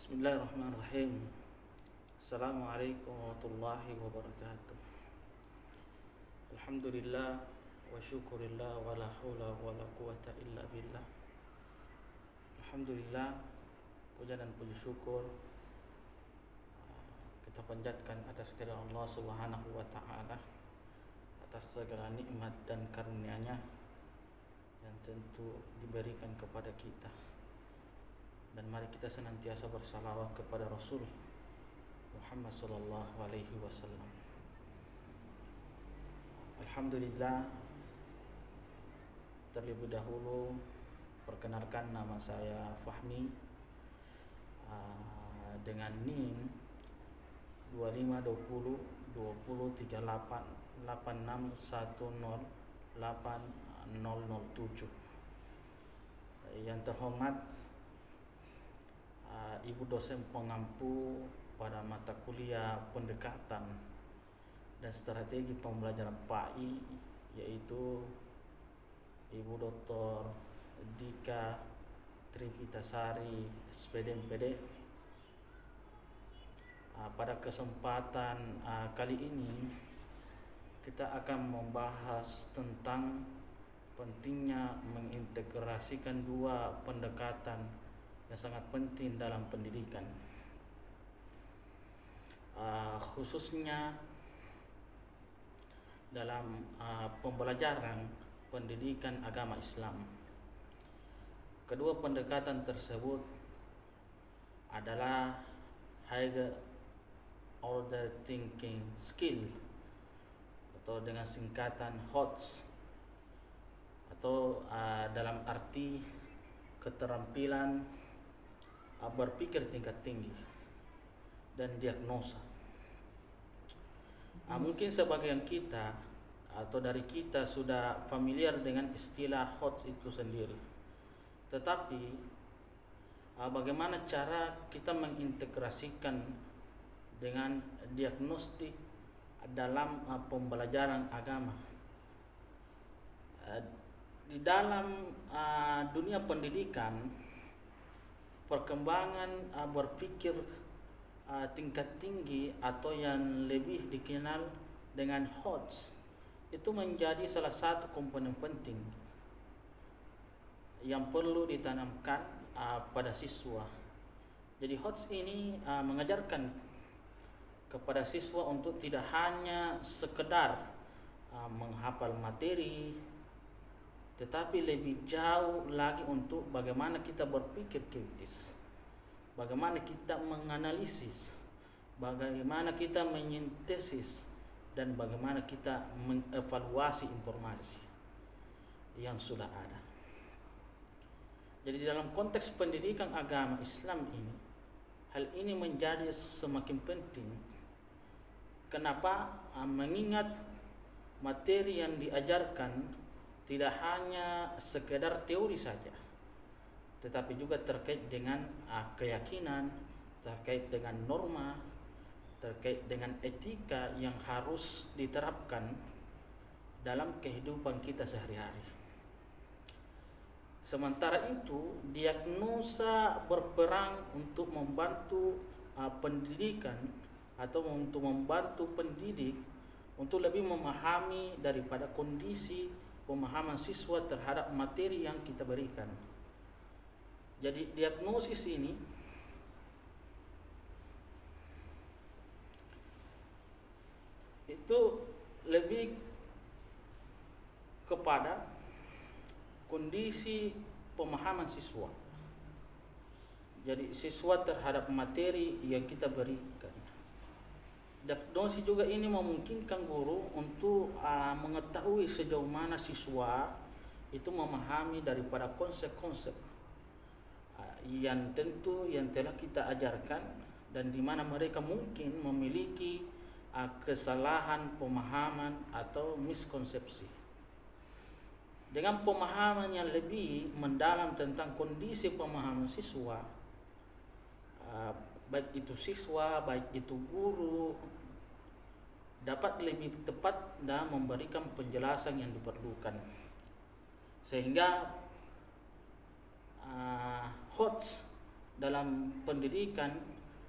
Bismillahirrahmanirrahim. Assalamualaikum warahmatullahi wabarakatuh. Alhamdulillah wa syukurillah wa la hawla wa la quwata illa billah. Alhamdulillah, puja dan puji syukur kita panjatkan atas kehadirat Allah Subhanahu wa taala, atas segala nikmat dan karunia-Nya yang tentu diberikan kepada kita. Dan mari kita senantiasa bersalawat kepada Rasul Muhammad sallallahu alaihi wasallam. Alhamdulillah, terlebih dahulu perkenalkan, nama saya Fahmi dengan NIM 252086108007. Yang terhormat Ibu dosen pengampu pada mata kuliah pendekatan dan strategi pembelajaran PAI, yaitu Ibu Dr. Dika Tripitasari, SPD MPD. Pada kesempatan kali ini kita akan membahas tentang pentingnya mengintegrasikan dua pendekatan yang sangat penting dalam pendidikan, khususnya dalam pembelajaran pendidikan agama Islam. Kedua pendekatan tersebut adalah higher order thinking skill, atau dengan singkatan HOTS, atau dalam arti keterampilan berpikir tingkat tinggi dan diagnosa. Mungkin sebagian kita atau dari kita sudah familiar dengan istilah HOTS itu sendiri. Tetapi bagaimana cara kita mengintegrasikan dengan diagnostik dalam pembelajaran agama? Di dalam dunia pendidikan, perkembangan berpikir tingkat tinggi atau yang lebih dikenal dengan HOTS itu menjadi salah satu komponen penting yang perlu ditanamkan pada siswa. Jadi HOTS ini mengajarkan kepada siswa untuk tidak hanya sekedar menghafal materi, tetapi lebih jauh lagi untuk bagaimana kita berpikir kritis, bagaimana kita menganalisis, bagaimana kita menyintesis, dan bagaimana kita mengevaluasi informasi yang sudah ada. Jadi dalam konteks pendidikan agama Islam ini, hal ini menjadi semakin penting. Kenapa? Mengingat materi yang diajarkan tidak hanya sekedar teori saja, tetapi juga terkait dengan keyakinan, terkait dengan norma, terkait dengan etika yang harus diterapkan dalam kehidupan kita sehari-hari. Sementara itu, diagnosa berperan untuk membantu pendidikan atau untuk membantu pendidik untuk lebih memahami daripada kondisi pemahaman siswa terhadap materi yang kita berikan. Jadi diagnosis ini itu lebih kepada kondisi pemahaman siswa. Jadi siswa terhadap materi yang kita berikan. Diagnosis juga ini memungkinkan guru untuk mengetahui sejauh mana siswa itu memahami daripada konsep-konsep yang tentu yang telah kita ajarkan, dan di mana mereka mungkin memiliki kesalahan pemahaman atau miskonsepsi. Dengan pemahaman yang lebih mendalam tentang kondisi pemahaman siswa, baik itu siswa, baik itu guru, dapat lebih tepat dalam memberikan penjelasan yang diperlukan. Sehingga HOTS dalam pendidikan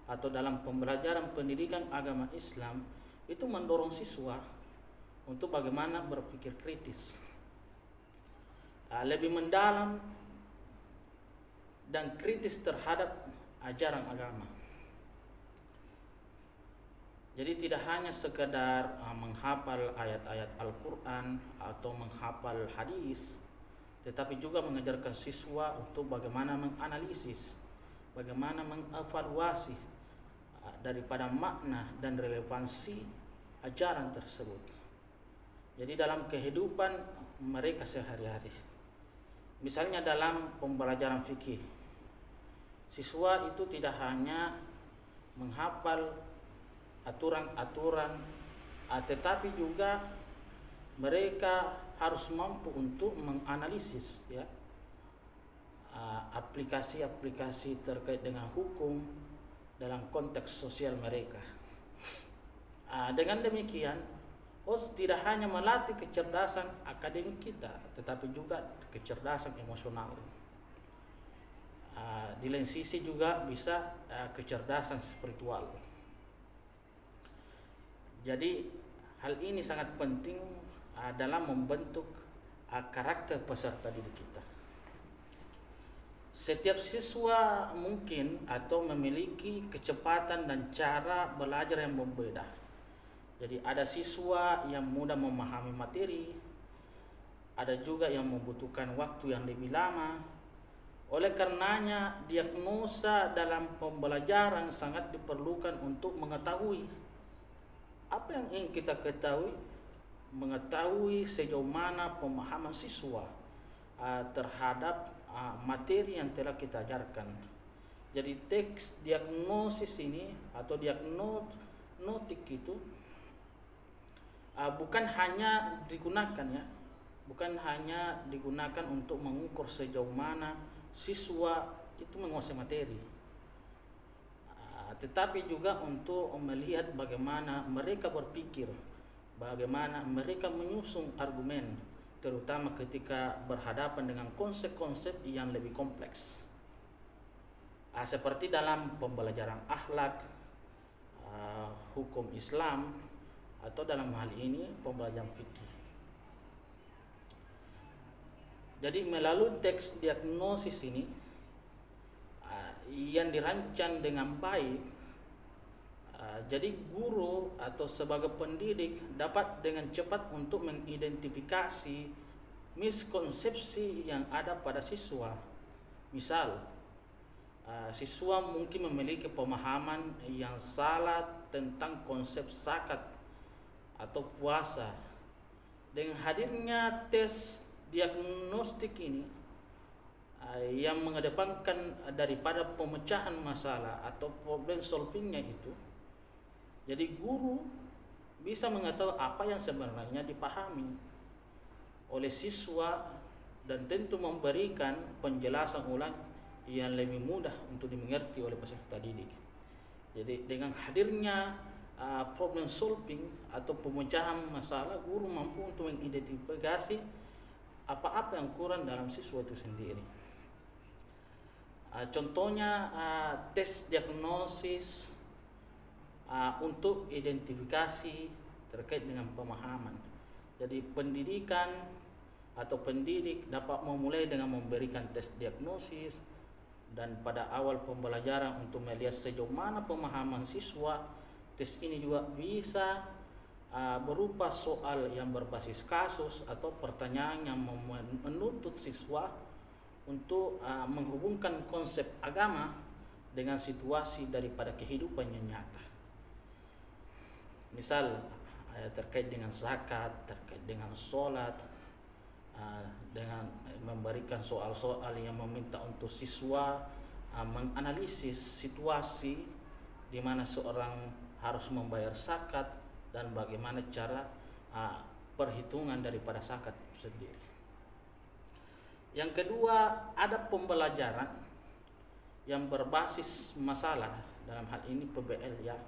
atau dalam pembelajaran pendidikan agama Islam itu mendorong siswa untuk bagaimana berpikir kritis, lebih mendalam dan kritis terhadap ajaran agama. Jadi tidak hanya sekedar menghafal ayat-ayat Al-Quran atau menghafal hadis, tetapi juga mengajarkan siswa untuk bagaimana menganalisis, bagaimana mengevaluasi daripada makna dan relevansi ajaran tersebut. Jadi dalam kehidupan mereka sehari-hari, misalnya dalam pembelajaran fikih, siswa itu tidak hanya menghafal aturan-aturan, tetapi juga mereka harus mampu untuk menganalisis aplikasi-aplikasi terkait dengan hukum dalam konteks sosial mereka. Dengan demikian, tidak hanya melatih kecerdasan akademik kita, tetapi juga kecerdasan emosional. Di lain sisi juga bisa kecerdasan spiritual. Jadi hal ini sangat penting dalam membentuk karakter peserta didik kita. Setiap siswa mungkin atau memiliki kecepatan dan cara belajar yang berbeda. Jadi ada siswa yang mudah memahami materi, ada juga yang membutuhkan waktu yang lebih lama. Oleh karenanya, diagnosa dalam pembelajaran sangat diperlukan untuk mengetahui apa yang ingin kita ketahui, mengetahui sejauh mana pemahaman siswa terhadap materi yang telah kita ajarkan. Jadi teks diagnosis ini atau diagnostik itu bukan hanya digunakan untuk mengukur sejauh mana siswa itu menguasai materi, tetapi juga untuk melihat bagaimana mereka berpikir, bagaimana mereka menyusun argumen, terutama ketika berhadapan dengan konsep-konsep yang lebih kompleks, seperti dalam pembelajaran akhlak, hukum Islam, atau dalam hal ini pembelajaran fikih. Jadi melalui teks diagnosis ini yang dirancang dengan baik, jadi guru atau sebagai pendidik dapat dengan cepat untuk mengidentifikasi miskonsepsi yang ada pada siswa. Misal, siswa mungkin memiliki pemahaman yang salah tentang konsep zakat atau puasa. Dengan hadirnya tes diagnostik ini yang mengedepankan daripada pemecahan masalah atau problem solvingnya itu, jadi guru bisa mengetahui apa yang sebenarnya dipahami oleh siswa dan tentu memberikan penjelasan ulang yang lebih mudah untuk dimengerti oleh peserta didik. Jadi dengan hadirnya problem solving atau pemecahan masalah, guru mampu untuk mengidentifikasi apa-apa yang kurang dalam siswa itu sendiri. Contohnya tes diagnosis untuk identifikasi terkait dengan pemahaman. Jadi pendidikan atau pendidik dapat memulai dengan memberikan tes diagnosis, dan pada awal pembelajaran untuk melihat sejauh mana pemahaman siswa. Tes ini juga bisa berupa soal yang berbasis kasus atau pertanyaan yang menuntut siswa untuk menghubungkan konsep agama dengan situasi daripada kehidupan yang nyata. Misal terkait dengan zakat, terkait dengan sholat, dengan memberikan soal-soal yang meminta untuk siswa menganalisis situasi di mana seorang harus membayar zakat dan bagaimana cara perhitungan daripada zakat itu sendiri. Yang kedua, ada pembelajaran yang berbasis masalah, dalam hal ini PBL ya.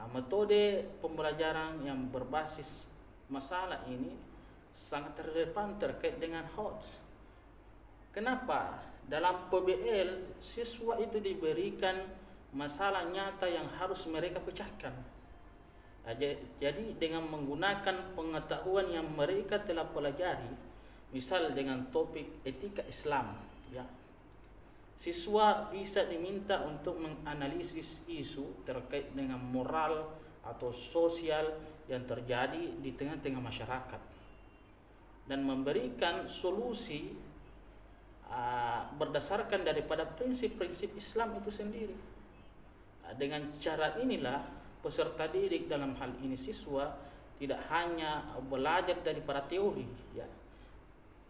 Metode pembelajaran yang berbasis masalah ini sangat relevan terkait dengan HOTS. Kenapa? dalam PBL siswa itu diberikan masalah nyata yang harus mereka pecahkan. Jadi dengan menggunakan pengetahuan yang mereka telah pelajari, misal dengan topik etika Islam, ya, siswa bisa diminta untuk menganalisis isu terkait dengan moral atau sosial yang terjadi di tengah-tengah masyarakat dan memberikan solusi berdasarkan daripada prinsip-prinsip Islam itu sendiri. Dengan cara inilah peserta didik, dalam hal ini siswa, tidak hanya belajar daripada teori, ya,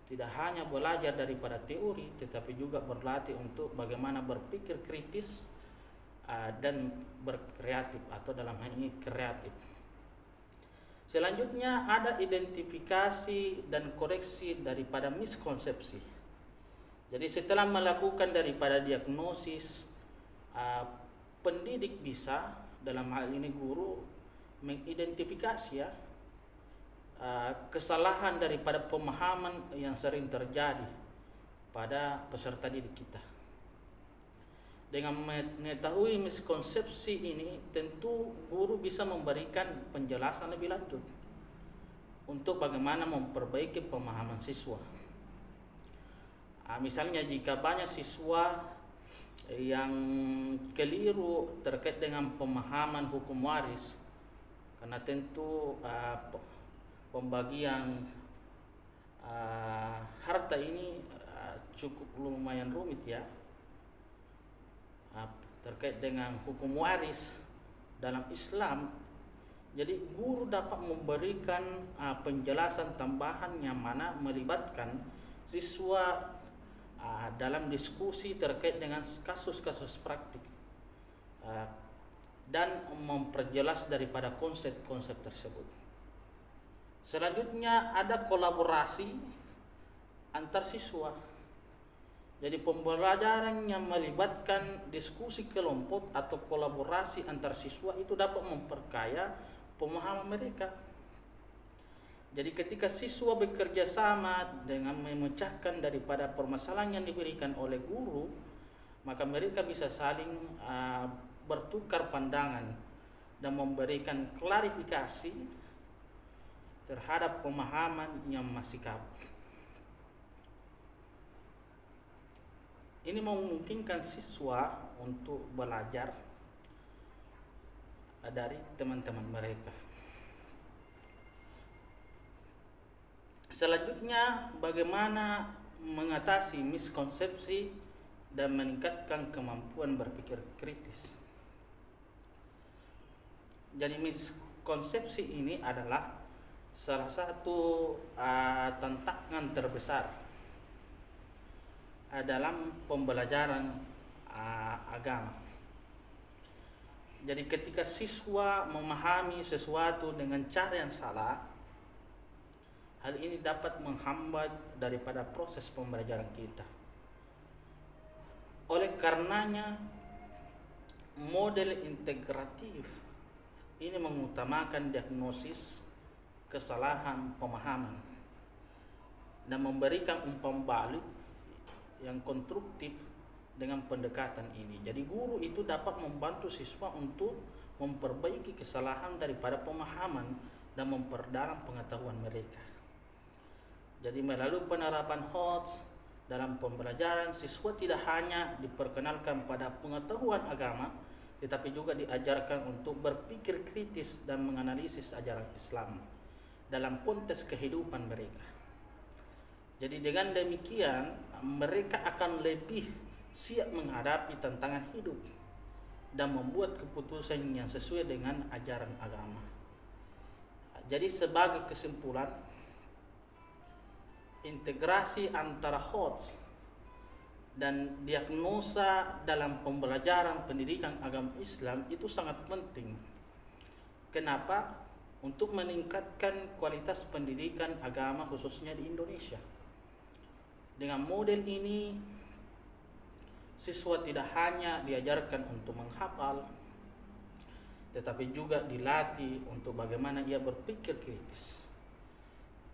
tidak hanya belajar daripada teori, tetapi juga berlatih untuk bagaimana berpikir kritis dan berkreatif, atau dalam hal ini kreatif. Selanjutnya ada identifikasi dan koreksi daripada miskonsepsi. Jadi setelah melakukan daripada diagnosis, pendidik bisa, dalam hal ini guru, mengidentifikasi, ya, kesalahan daripada pemahaman yang sering terjadi pada peserta didik kita. Dengan mengetahui miskonsepsi ini, tentu guru bisa memberikan penjelasan lebih lanjut untuk bagaimana memperbaiki pemahaman siswa. Misalnya jika banyak siswa yang keliru terkait dengan pemahaman hukum waris, karena tentu pembagian harta ini cukup lumayan rumit, ya, terkait dengan hukum waris dalam Islam. Jadi guru dapat memberikan penjelasan tambahan yang mana melibatkan siswa dalam diskusi terkait dengan kasus-kasus praktik dan memperjelas daripada konsep-konsep tersebut. Selanjutnya ada kolaborasi antar siswa. Jadi pembelajaran yang melibatkan diskusi kelompok atau kolaborasi antar siswa itu dapat memperkaya pemahaman mereka. Jadi ketika siswa bekerja sama dengan memecahkan daripada permasalahan yang diberikan oleh guru, maka mereka bisa saling bertukar pandangan dan memberikan klarifikasi terhadap pemahaman yang masih kabur. Ini memungkinkan siswa untuk belajar dari teman-teman mereka. Selanjutnya, bagaimana mengatasi miskonsepsi dan meningkatkan kemampuan berpikir kritis. Jadi miskonsepsi ini adalah salah satu tantangan terbesar dalam pembelajaran agama. Jadi ketika siswa memahami sesuatu dengan cara yang salah, hal ini dapat menghambat daripada proses pembelajaran kita. Oleh karenanya, model integratif ini mengutamakan diagnosis kesalahan pemahaman dan memberikan umpan balik yang konstruktif dengan pendekatan ini. Jadi guru itu dapat membantu siswa untuk memperbaiki kesalahan daripada pemahaman dan memperdalam pengetahuan mereka. Jadi melalui penerapan HOTS dalam pembelajaran, siswa tidak hanya diperkenalkan pada pengetahuan agama, tetapi juga diajarkan untuk berpikir kritis dan menganalisis ajaran Islam dalam konteks kehidupan mereka. Jadi dengan demikian mereka akan lebih siap menghadapi tantangan hidup dan membuat keputusan yang sesuai dengan ajaran agama. Jadi sebagai kesimpulan, integrasi antara HOTS dan diagnosa dalam pembelajaran pendidikan agama Islam itu sangat penting. Kenapa? Untuk meningkatkan kualitas pendidikan agama khususnya di Indonesia. Dengan model ini, siswa tidak hanya diajarkan untuk menghafal, tetapi juga dilatih untuk bagaimana ia berpikir kritis,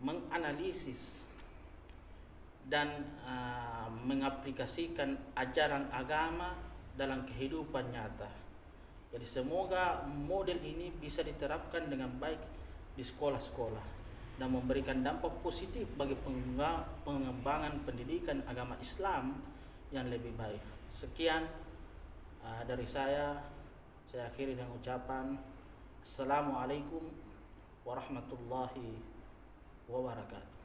menganalisis, dan mengaplikasikan ajaran agama dalam kehidupan nyata. Jadi semoga model ini bisa diterapkan dengan baik di sekolah-sekolah dan memberikan dampak positif bagi pengembangan pendidikan agama Islam yang lebih baik. Sekian dari saya akhiri dengan ucapan Assalamualaikum warahmatullahi wabarakatuh.